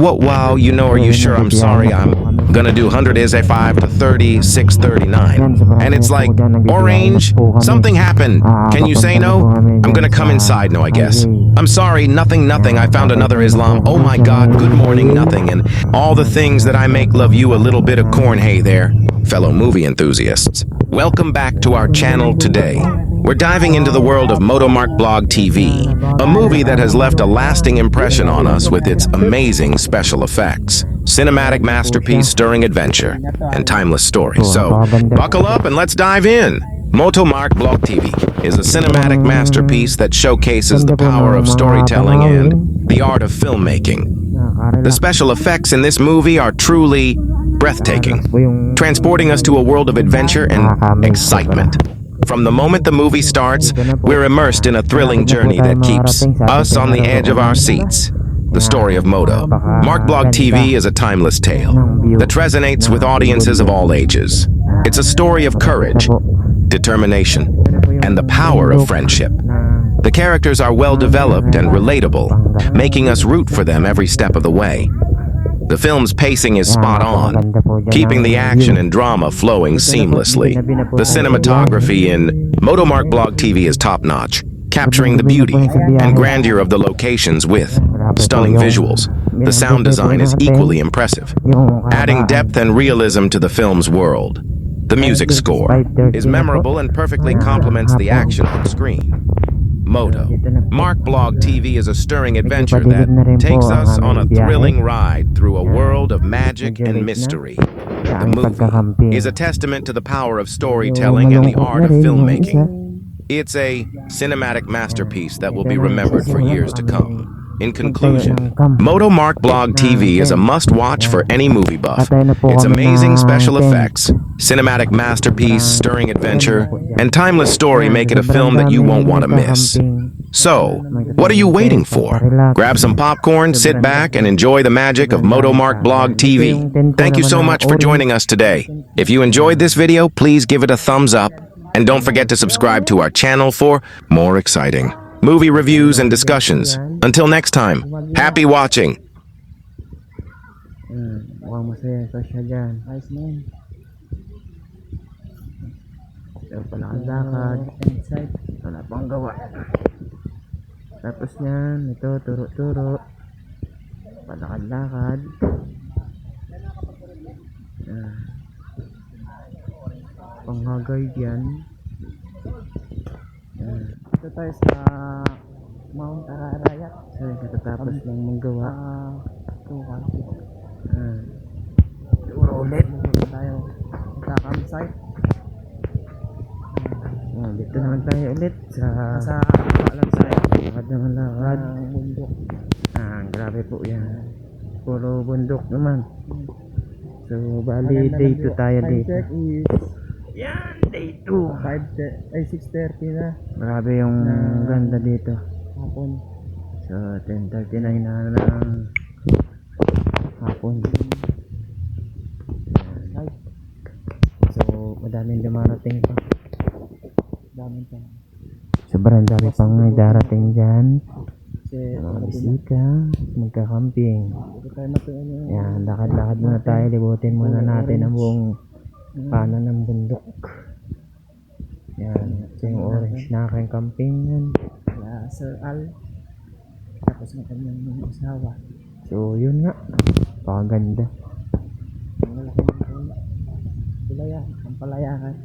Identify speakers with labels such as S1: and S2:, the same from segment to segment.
S1: What, wow, you know, are you sure? I'm sorry, I'm gonna do 100 is a 5 to 3639. And it's like, orange, something happened. Can you say no? I'm gonna come inside, no, I guess. I'm sorry, nothing, I found another Islam. Oh my God, good morning, nothing. And all the things that I make love you a little bit of corn. Hey there, fellow movie enthusiasts. Welcome back to our channel today. We're diving into the world of Motomark Blog TV, a movie that has left a lasting impression on us with its amazing special effects, cinematic masterpiece, stirring adventure, and timeless story. So, buckle up and let's dive in. Motomark Blog TV is a cinematic masterpiece that showcases the power of storytelling and the art of filmmaking. The special effects in this movie are truly breathtaking, transporting us to a world of adventure and excitement. From the moment the movie starts, we're immersed in a thrilling journey that keeps us on the edge of our seats. The story of Moto Mark Blog TV is a timeless tale that resonates with audiences of all ages. It's a story of courage, determination, and the power of friendship. The characters are well developed and relatable, making us root for them every step of the way. The film's pacing is spot on, keeping the action and drama flowing seamlessly. The cinematography in Motomark Blog TV is top-notch, capturing the beauty and grandeur of the locations with stunning visuals. The sound design is equally impressive, adding depth and realism to the film's world. The music score is memorable and perfectly complements the action on screen. Moto Mark Blog TV is a stirring adventure that takes us on a thrilling ride through a world of magic and mystery. The movie is a testament to the power of storytelling and the art of filmmaking. It's a cinematic masterpiece that will be remembered for years to come. In conclusion, Motomark Blog TV is a must-watch for any movie buff. Its amazing special effects, cinematic masterpiece, stirring adventure, and timeless story make it a film that you won't want to miss. So, what are you waiting for? Grab some popcorn, sit back, and enjoy the magic of Motomark Blog TV. Thank you so much for joining us today. If you enjoyed this video, please give it a thumbs up, and don't forget to subscribe to our channel for more exciting movie reviews and discussions. Until next time, happy watching!
S2: Mukhang masaya siya dyan. Ayos na yun. Ito pala ang lakad. Wala pang gawa. Tapos yan, ito, turo-turo. Palakad-lakad. Panghagay dyan. Ito tayo sa Mount Ararayat. So, katatapos lang manggawa. Ito kasi. Siguro ulit. Dito tayo sa campsite. Dito naman tayo ulit sa lakad tayo. Lakad naman lakad. Bundok. Grabe po yan. Puro bundok naman. So, bali day 2 tayo dito. Yan, day 2. 6:30 na. Grabe yung ganda dito. Hapon. So, 10:39 na ng hapon. So, madaming dumarating pa. Daming pa. Sobrang dami pang darating dyan. Mga bisita, magka-camping. Yan, lakad-lakad muna tayo. Libutin muna natin ang buong kanan ng bundok. Yan, ito yung orange na aking camping yan. Sir Al. Tapos ng kanyang asawa. So yun nga, pakaganda. Ang malaking palaya, ang palayakan.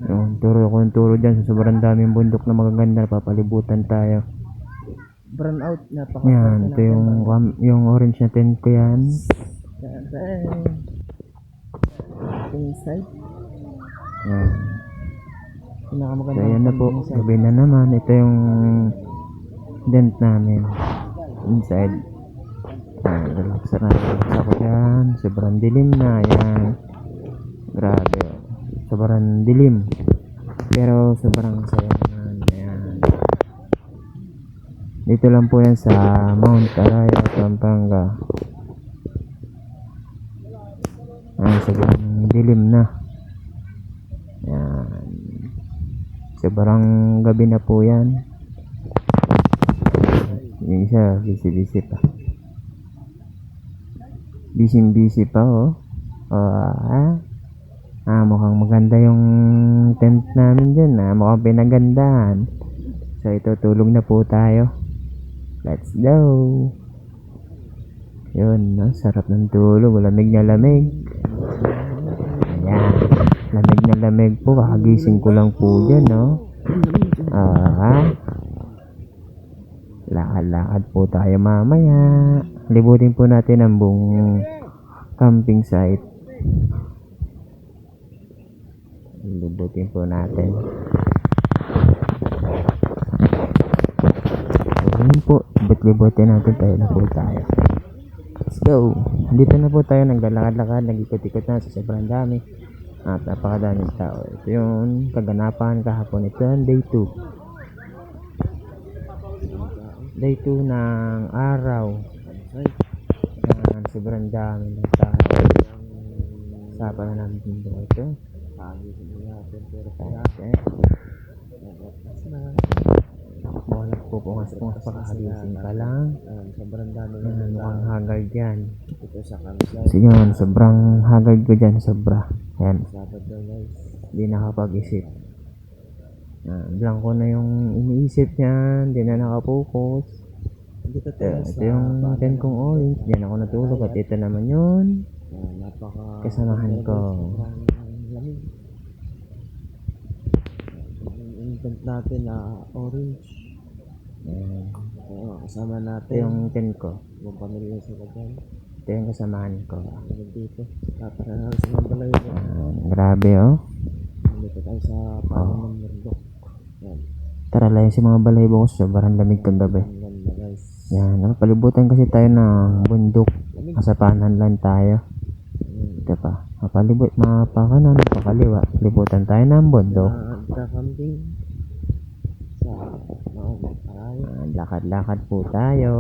S2: Yung turo dyan sa sobrang daming bundok na magaganda. Papalibutan tayo. Brown out, yan, ito yung orange na tent ko yan. Inside. Yan. So yan na po, gabi na naman. Ito yung tent namin inside. Relax ako yan. Sobrang dilim na yan. Grabe, sobrang dilim pero sobrang saya naman. Ayan. Dito lang po yan sa Mount Arayat, Pampanga. Sobrang dilim na. Yan. Sobrang gabi na po yan. Yung isa, busy pa. Busy pa oh. Mukhang maganda yung tent namin dyan. Mukhang pinagandahan. So ito, tulog na po tayo. Let's go. Yun, no? Sarap ng tulog. Lamig na lamig. Ayan. Lamig na lamig po. Kakagising ko lang po dyan, no? Lakad-lakad po tayo mamaya. Libutin po natin ang buong camping site. Libutin po natin. Ayun po, libutin natin tayo na po tayo. Let's go. Dito na po tayo, naglalakad-lakad, nag-ikot-ikot na sa sobrang dami. At napakadaming tao. Ito yung kaganapan kahapon. Ito yung day 2. Day 2 ng araw. Yan, sobrang dami ng tao. Sapa na namin dito. Ito. Wala po kung pakakagising ka lang.
S3: Sobrang dami
S2: Mukhang haggard yan.
S3: ito sa campsite.
S2: So yun, sobrang haggard ko dyan. Sobra. Yan.
S3: Sabad daw guys.
S2: Hindi nakapag-isip. Blanco na yung iniisip niya. Hindi na nakapokus.
S3: Dito tayo
S2: Ito yung tent kong orange. Diyan ako natulog. At ito naman yun.
S3: napaka
S2: Kasamahan ko.
S3: lamig. Yung tent natin na orange.
S2: Ayan.
S3: Kasama
S2: Ito
S3: natin
S2: yung tent ko.
S3: yung pamilya sila dyan.
S2: Ito yung kasamahan ko.
S3: Dito. Tatarahan sa mga balay.
S2: Grabe oh.
S3: Dito tayo sa paano ng Murdok. Yan.
S2: Tara lang si mga balaybo ko. Sobrang lamig kagabi.
S3: Ang ganda guys.
S2: Yan. Napalibutan kasi tayo ng bundok. Kasapanan lang tayo. Ito pa. Mapakanan, mapakaliwa. Libutan tayo ng bundok.
S3: Nagka-camping sa Mount Aray.
S2: Lakad-lakad po tayo.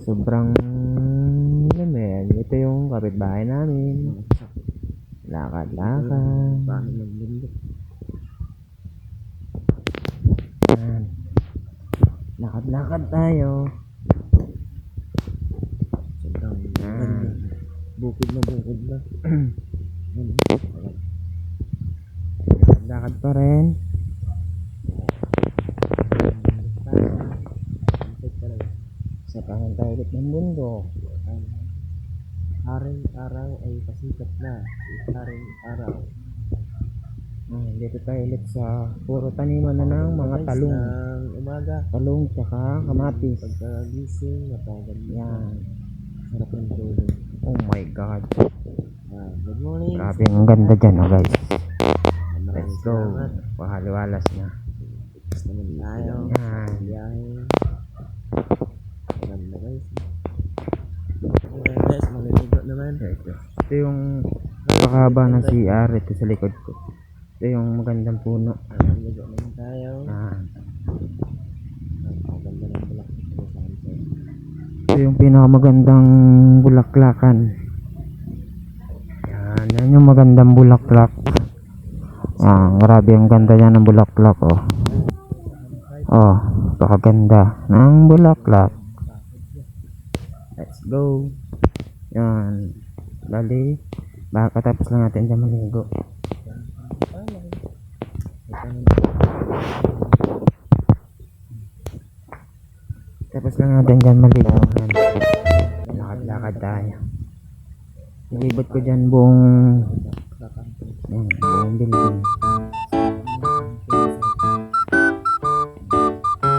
S2: Sobrang lamig. Ito yung kapitbahay namin. Lakad-lakad.
S3: Paano ng bundok.
S2: Yan. Lakad-lakad tayo.
S3: Sobrang ganda. Bukid na.
S2: Lakad pa rin. Sa pangan tayo ulit ng bundok.
S3: Haring araw ay pasikat na. Haring araw.
S2: Dito tayo ulit sa puro taniman na ng mga talong.
S3: Ng umaga.
S2: Talong tsaka kamatis.
S3: Pagkagising, napaganda.
S2: Yan.
S3: Sarap ng tulog.
S2: Oh my God.
S3: Good morning.
S2: Grabe ang ganda dyan guys.
S3: Maraming
S2: Let's go.
S3: salamat.
S2: Pahaliwalas na.
S3: Tapos naman tayo.
S2: Yan.
S3: Biyahe. Ganda guys. Okay guys, maliligo naman.
S2: Ito yung napakahaba ng CR. Ito sa likod ko. Ito yung magandang puno.
S3: Maliligo naman tayo. Ang ganda ng bulak.
S2: Ito yung pinakamagandang bulaklakan. Yan yung magandang bulaklak. Grabe ang ganda niya ng bulaklak pakaganda ng bulaklak. Let's go. Yan. Bali, baka tapos lang natin dyan maligo. Tapos lang natin dyan maligo. Lakad-lakad tayo. Nilibot ko dyan buong building.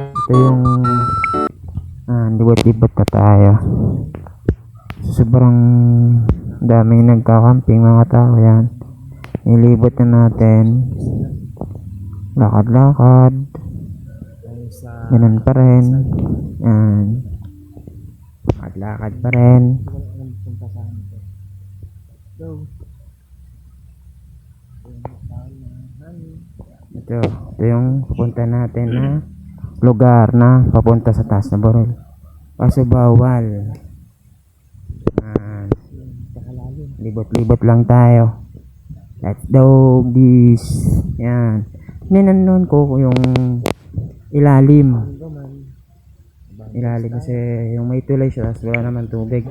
S2: Ito yung libot-libot na tayo. Sobrang daming nagkakamping mga tao yan. Nilibot na natin. Lakad-lakad. Ganun pa rin. Yan. Lakad-lakad pa rin. Ito yung punta natin na lugar na papunta sa taas na Borol. Kaso bawal. Libot-libot lang tayo. Let's do this. Yan. Ninanon ko yung ilalim.
S3: Mundo man.
S2: Ilalim kasi yung may tulay siya, tapos wala naman tubig.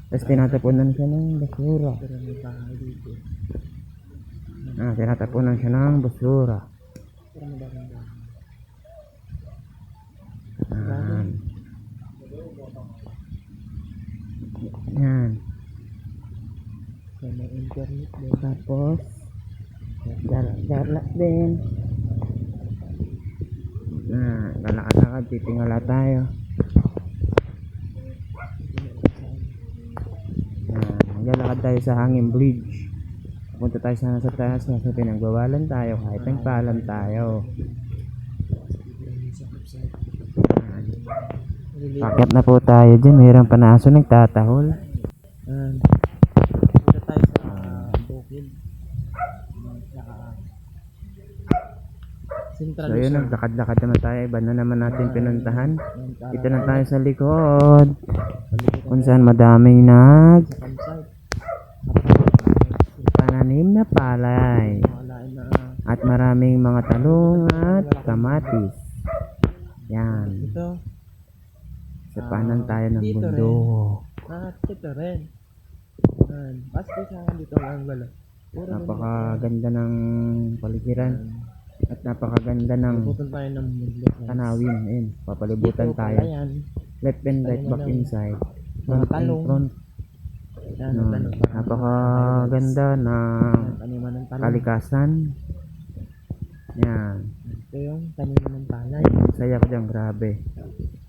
S2: Tapos tinatapunan siya ng basura.
S3: Pero may bahay dito.
S2: Tinatapunan siya ng basura.
S3: Pero may bagong bahay.
S2: Yan.
S3: So, may internet din.
S2: Tapos, garlak din. Kalakad-lakad, titingala tayo. Maglalakad tayo sa Hanging Bridge. Punta tayo sana sa taas kasi pinagbawalan tayo kahit nagpaalam tayo. Pakyat na po tayo dyan. Mayroong panaso nagtatahol.
S3: Punta tayo sa bukid. Sa Central
S2: So yun,
S3: Luzon.
S2: naglakad-lakad naman tayo. Iba na naman natin pinuntahan. Dito na tayo sa likod. Kung saan madaming
S3: Campsite.
S2: pananim na palay.
S3: Walain na.
S2: At maraming mga talong at kamatis. Yan.
S3: Ito.
S2: Sa panan tayo ng
S3: Dito
S2: mundo.
S3: Ito rin. Pasto sa akin dito ang angulo.
S2: Napakaganda ng paligiran. At napakaganda ng
S3: Pupunta tayo ng mundo.
S2: tanawin. Ayun, papalibutan
S3: Dito,
S2: tayo.
S3: palayan.
S2: Left and right, back inside.
S3: Mga
S2: Front and
S3: talong.
S2: front.
S3: Yan, ang talong.
S2: Napakaganda ng
S3: Taniman ng talong.
S2: kalikasan. Yan.
S3: Ito yung taniman ng palay.
S2: Saya ko dyan, grabe.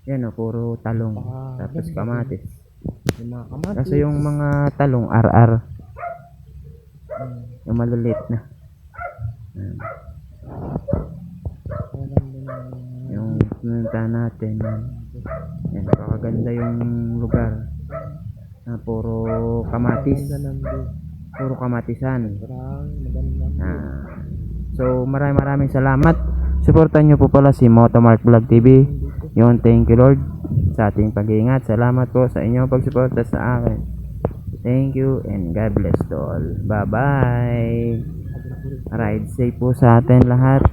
S2: Yan o, puro talong. Tapos kamatis.
S3: Yung mga kamatis.
S2: Kaso yung mga talong, RR. Yung maliliit na. Yan. Yung pinuntahan natin. Yan, napakaganda yung lugar. Puro kamatis. Puro kamatisan. So maraming salamat. Suportahan nyo po pala si Motomark Vlog TV. Yun, thank you Lord sa ating pag-iingat. Salamat po sa inyong pagsuporta sa akin. Thank you and God bless to all. Bye bye. Ride safe po sa atin lahat.